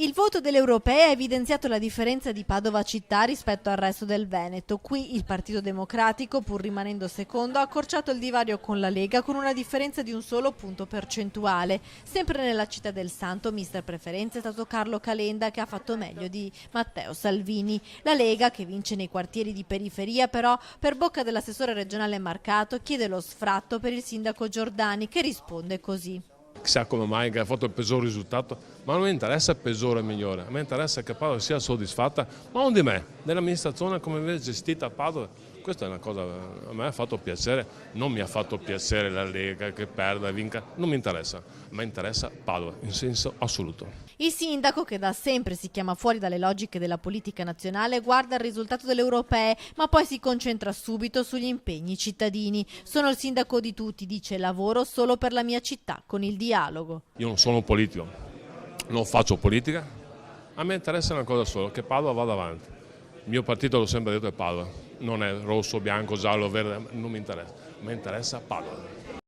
Il voto delle europee ha evidenziato la differenza di Padova città rispetto al resto del Veneto. Qui il Partito Democratico, pur rimanendo secondo, ha accorciato il divario con la Lega con una differenza di un solo punto percentuale. Sempre nella città del Santo, mister preferenza è stato Carlo Calenda, che ha fatto meglio di Matteo Salvini. La Lega, che vince nei quartieri di periferia, però, per bocca dell'assessore regionale Marcato, chiede lo sfratto per il sindaco Giordani, che risponde così. Chissà come mai che ha fatto il peggior risultato, ma non mi interessa il peggiore o il migliore, a me interessa che Padova sia soddisfatta, ma non di me, dell'amministrazione come viene gestita Padova. Questa è una cosa, a me ha fatto piacere, non mi ha fatto piacere la Lega che perda, vinca, non mi interessa, a me interessa Padova in senso assoluto. Il sindaco, che da sempre si chiama fuori dalle logiche della politica nazionale, guarda il risultato delle europee, ma poi si concentra subito sugli impegni cittadini. Sono il sindaco di tutti, dice, lavoro solo per la mia città, con il dialogo. Io non sono politico, non faccio politica, a me interessa una cosa sola, che Padova vada avanti. Il mio partito, l'ho sempre detto, è Padova, non è rosso, bianco, giallo, verde, non mi interessa, mi interessa Padova.